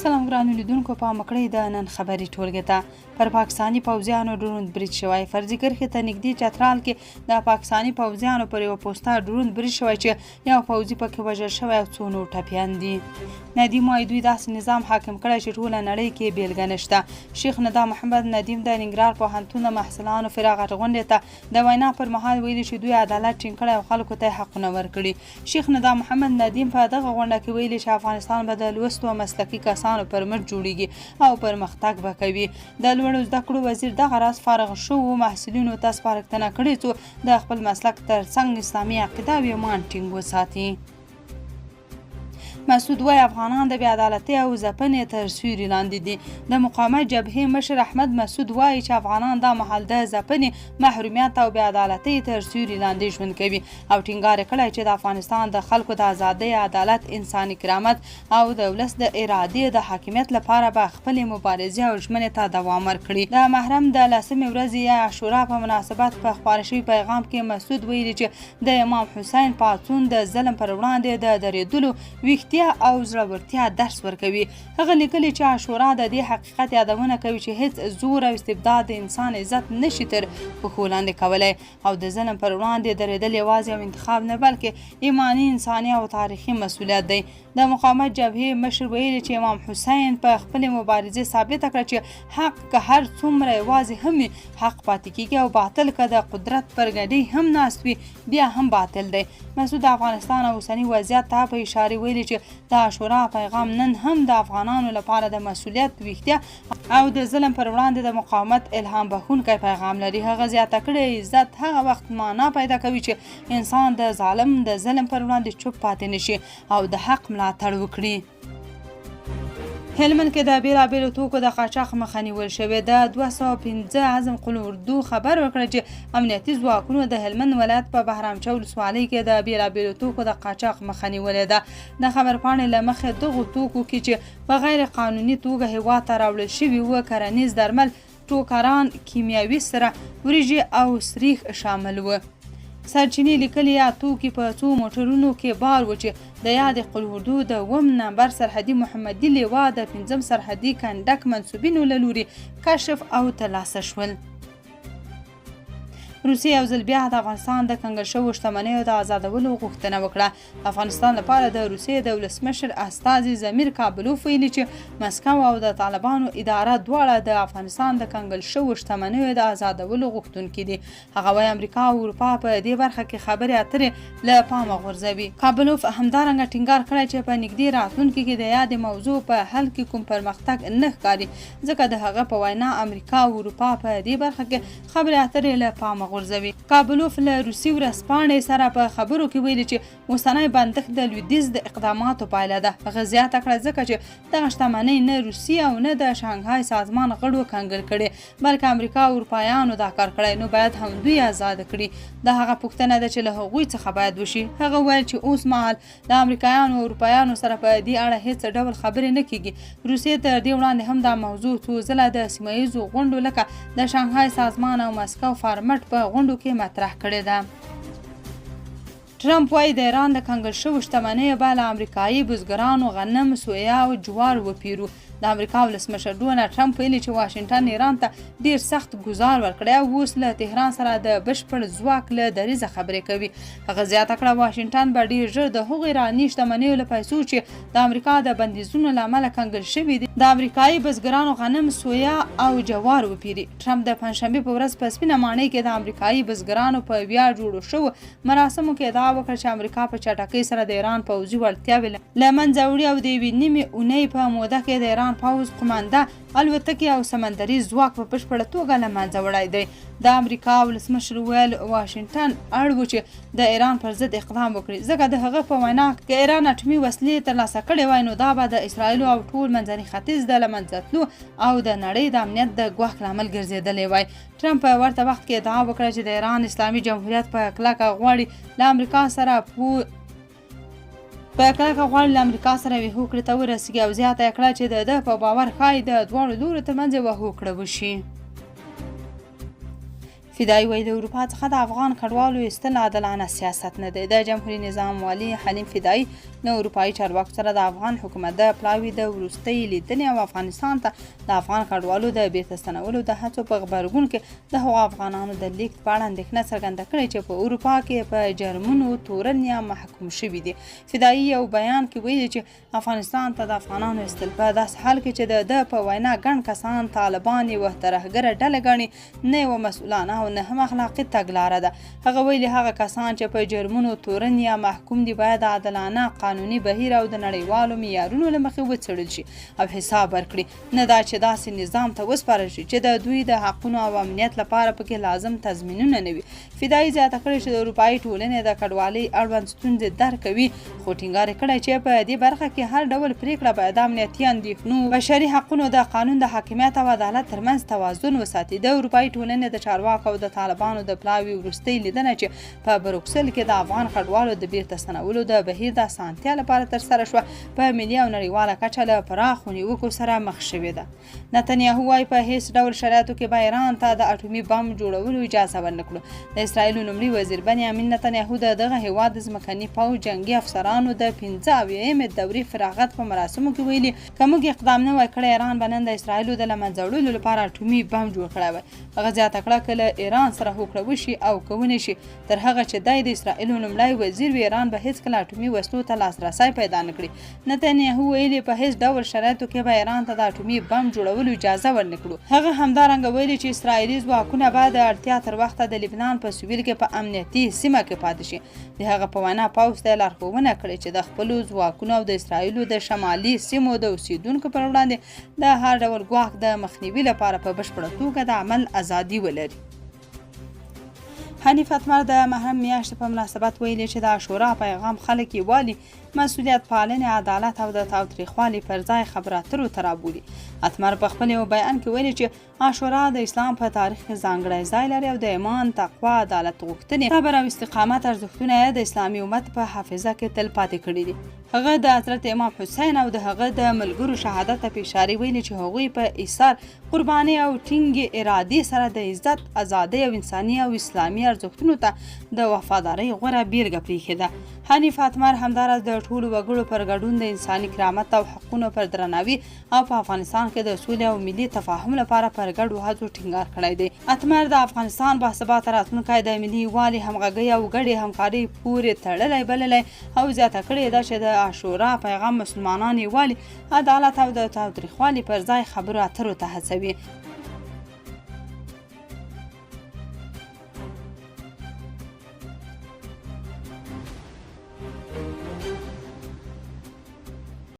سلام ګرانو لیدونکو، پام وکړئ د نن خبري ټولګې ته. پر پاکستاني پوځیانو ډرون برید شوی. فرضي کرښې ته نږدې چترال کې د پاکستاني پوځیانو پر یوه پوسته ډرون برید شوی چې یو پوځي پکې وژل شوی او څو نور ټپیان دي. ندیم وایي دوی داسې نظام حاکم کړی چې ټوله نړۍ کې بیلګه نشته. شیخ ندا محمد ندیم د ننګرهار پوهنتون د محصلانو فراغت غونډې ته د وینا پر مهال ویلي چې دوی عدالت ټینګ کړی او خلکو ته حقونه ورکړي. شیخ ندا محمد ندیم په دغه غونډه کې ویلي چې افغانستان به د لوستو مسلکي کسانو پر مټ جوړیږي او پرمختګ به کوي. د لوړو زده کړو وزیر دغه راز فارغ شوو محصلینو ته سپارښتنه کړې څو د خپل مسلک ترڅنګ اسلامي عقیده او ایمان ټینګ وساتي. مسعود وایي افغانان د بېعدالتۍ او ځپنې تر سیوري لاندې دي. د مقاومت جبهې مشر احمد مسعود وایي چې افغانان دا مهال د ځپنې، محرومیت او بېعدالتۍ تر سیوري لاندې ژوند کوي او ټینګار کړی چې د افغانستان د خلکو د ازادۍ، عدالت، انساني کرامت او د ولس د ارادې د حاکمیت لپاره به خپلې مبارزې او ژمنې ته دوام ورکړي. د محرم د 10مې ورځې عاشورا په مناسبت په خپاره شوي پیغام کې مسعود ویلي چې د امام حسین پاڅون د ظلم پر وړاندې د درېدلو ویښتیا او زړورتیا درس ورکوي. هغه لیکلي چې عاشورا د دې حقیقت یادونه کوي چې هیڅ زور او استبداد د انسان عزت نشي تر پښو لاندې کولی او د ظلم پر وړاندې درېدل یوازې یو انتخاب نه بلکې ایماني، انساني او تاریخي مسؤلیت دی. د مقاومت جبهې مشر ویلي چې امام حسین په خپلې مبارزې ثابته کړه چې حق که هر څومره یوازې هم حق پاتې کیږي او باطل که د قدرت پر ګډۍ هم ناست وي بیا هم باطل دی. مسعود د افغانستان او اوسني وضعیت ته په اشاره ویلي چې د عاشورا پیغام نن هم د افغانانو لپاره د مسؤلیت، ویښتیا او د ظلم پر وړاندې د مقاومت الهام بخښونکی پیغام لري. هغه زیاته کړې عزت هغه وخت معنا پیدا کوي چې انسان د ظالم د ظلم پر وړاندې چوپ پاتې نشي او د حق ملاتړ وکړي. هلمند کې د بیلابیلو توکو د قاچاق مخه نیول شوې. د 215 اعظم قل اردو خبر ورکړ چې امنیتي ځواکونو د هلمند ولایت په بهرامچه ولسوالۍ کې د بیلابیلو توکو د قاچاق مخه نیولې ده. د خبرپاڼې له مخې دغو توکو کې چې په غیر قانوني توګه هېواد ته راوړل شوي وو کرنیز درمل، ټوکران، کیمیاوي سره، وریجې او سریښ شامل وو. سرچینې لیکلي یا توکي په څو موټرونو کې بار و چې د یاد قل اردو د 9 نمبر سرحدي محمدي لیوا د 5 سرحدي کنډک منسوبینو له لوري کشف او ترلاسه شول. روسیې یو ځل بیا د افغانستان د کنګل شویو شتمنیو د آزادولو غوښتنه وکړه. افغانستان لپاره د روسیې د ولسمشر استازي زمیر کابلوف ویلي چې مسکو او د طالبانو اداره دواړه د افغانستان د کنګل شویو شتمنیو د آزادولو غوښتونکي دي. هغه وایي امریکا او اروپا په دې برخه کې خبرې اترې له پامه غورځوي. کابلوف همدارنګه ټینګار کړی چې په نږدې راتلونکي کې د یادې موضوع په حل کې کوم پرمختګ نه ښکاري ځکه د هغه په وینا امریکا او اروپا په دې برخه کې خبرې اترې له پامه غورځوي. کابلوف له روسي ورځپاڼې سره په خبرو کې ویلي چې اوسنی بندښت د لویدیځ د اقداماتو پایله ده. هغه زیاته کړه ځکه چې دغه شتمنۍ نه روسي او نه د شانګهای سازمان غړو کنګل کړي بلکې امریکا او اروپایانو دا کار کړی، نو باید هم دوی آزاد کړي. د هغه پوښتنه ده چې له هغوی څخه باید وشي. هغه ویل چې اوس مهال د امریکایانو او اروپایانو سره په دې اړه هیڅ ډول خبرې نه کیږي. روسیې تر دې وړاندې هم دا موضوع څو ځله د سیمه ییزو غونډو لکه د شانګهای سازمان او مسکو فارمټ په غونډو کې مطرح کړې ده. ټرمپ وایي د ایران د کنګل شویو شتمنیو به له امریکایي بزګرانو غنم، سویا او جوار وپیرو. د امریکا ولسمشر ډونالډ ټرمپ ویلي چې واشنګټن ایران ته ډیر سخت ګزار ورکړی او اوس له تهران سره د بشپړ ځواک له دریځه خبرې کوي. هغه زیاته کړه واشنګټن به ډیر ژر د هغو ایراني شتمنیو له پیسو چې د امریکا د بندیزونو له امله کنګل شوي دي د امریکایي بزګرانو غنم، سویا او جوار وپیري. ټرمپ د پنجشنبې په ورځ په سپینه ماڼۍ کې د امریکایي بزګرانو په ویاړ جوړو شوو مراسمو کې ادعا وکړه چې امریکا په چټکۍ سره د ایران پوځي وړتیاوې له منځه وړي او د یوې نیمې اونۍ په موده کې د ایران پوځ، قومانده، الوتکې او سمندري ځواک په بشپړه توګه له منځه وړی دی. د امریکا ولسمشر ویل واشنګټن اړ و چې د ایران پر ضد اقدام وکړي ځکه د هغه په وینا که ایران اټومي وسلې ترلاسه کړې وای نو دا به د اسرائیلو او ټول منځني ختیځ د له منځه تلو او د نړۍ د امنیت د ګواښ لامل ګرځېدلی وای. ټرمپ په ورته وخت کې ادعا وکړه چې د ایران اسلامي جمهوریت په کلکه غواړي له امریکا سره له امریکا سره یوې هوکړې ته ورسیږي او زیاته یې کړه چې د ده په باور ښایي د دواړو لورو ترمنځ یوه هوکړه وشي. فدایي وایي د اروپا څخه د افغان کډوالو ایستل عادلانه سیاست نه دی. د جمهوریت نظام والي حلیم فدایي له اروپایي چارواکو سره د افغان حکومت د پلاوي د وروستۍ لیدنې او افغانستان ته د افغان کډوالو د بیرته ستنولو د هڅو په غبرګون کې د هغو افغانانو د لیږد په اړه اندېښنه څرګنده کړې چې په اروپا کې په جرمونو تورن یا محکوم شوي دي. فدایي یو بیان کې ویلي چې افغانستان ته د افغانانو ایستل په داسې حال کې چې د په وینا ګڼ کسان طالبان یوه ترهګره ډله ګڼي نه یوه مسؤلانه او نه هم اخلاقي تګلاره ده. هغه ویلي هغه کسان چې په جرمونو تورن یا محکوم دي باید عادلانه قانوني بهیر او د نړیوالو معیارونو له مخې وڅېړل شي او حساب ورکړي، نه دا چې داسې نظام ته وسپارل شي چې د دوی د حقونو او امنیت لپاره پکې لازم تضمینونه نه وي. فدایي زیاته کړې چې د اروپایي ټولنې د کډوالۍ اړوند ستونزې درک کوي، خو ټینګار کړی چې په دې برخه کې هر ډول پریکړه باید د امنیتي اندېښنو، بشري حقونو، د قانون د حاکمیت او عدالت ترمنځ توازن وساتي. د اروپایي ټولنې د چارواکو او د طالبانو د پلاوي وروستۍ لیدنه چې په بروکسل کې د افغان کډوالو د بیرته ستنولو د بهیر د اسانتیا لپاره ترسره شوه په ملي او نړیواله کچه له پراخو نیوکو سره مخ شوې ده. نتنیاهو وایي په هیڅ ډول شرایطو کې به ایران ته د اټومي بم جوړولو اجازه ورنکړو. د اسرائیل لومړي وزیر بنیامین نتنیاهو د دغه هیواد د ځمکني پوځ جنګي افسرانو د 15 دورې فراغت په مراسمو کې ویلي که موږ اقدام نه وای کړی ایران به نن د اسرائیلو د له منځه وړلو لپاره اټومي بم جوړ کړی وای. هغه زیاته کړه که له ایران سره هوکړه وشي او که ونشي تر هغه چې دی د اسرائیلو لومړی وزیر وي ایران به هیڅکله اټومي وسلو ته لاسرسی پیدا نه کړي. نتنیاهو ویلي په هیڅ ډول شرایطو کې به ایران ته د اټومي بم جوړولو اجازه ورنکړو. هغه همدارنګه ویلي چې اسرائیلي ځواکونه به د اړتیا تر وخته د لبنان په سویل کې په امنیتي سیمه کې پاتې شي. د هغه په وینا پوځ ته لارښوونه کړې چې د خپلو ځواکونو او د اسرائیلو د شمالي سیمو د اوسیدونکو پر وړاندې د هر ډول ګواښ د مخنیوي لپاره په بشپړه توګه د عمل ازادي ولري. حنیف اتمر د محرم میاشتې په مناسبت ویلي چې د عاشورا پیغام خلک یووالي، مسؤلیت پالنې، عدالت او د تاوتریخوالي پر ځای خبرو اترو ته رابولي. اتمر په خپل یو بیان کې ویلي چې عاشورا د اسلام په تاریخ کې ځانګړی ځای لري او د ایمان، تقوا، عدالت غوښتنې، صبر او استقامت ارزښتونه یې د اسلامي امت په حافظه کې تل پاتې کړي دي. هغه د حضرت امام حسین او د هغه د ملګرو شهادت په اشاره ویلي چې هغوی په ایثار، قرباني او ټینګې ارادې سره د عزت، ازادۍ او انساني او اسلامي ارزښتونو ته د وفادارۍ غوره بیلګه پرېښې ده. حنیف اتمر همداراز د ټولو وګړو پر ګډون د انساني کرامت او حقونو پر درناوي او په افغانستان کې د سولې او ملي تفاهم لپاره پر ګډو هڅو ټینګار کړی دی. اتمر د افغانستان باثباته راتلونکی د ملي یووالي، همغږۍ او ګډې همکارۍ پورې تړلی بللی او زیاته کړې ده چې د عاشورا پیغام مسلمانان یووالي، عدالت او د تاوتریخوالي پر ځای خبرو اترو ته هڅوي.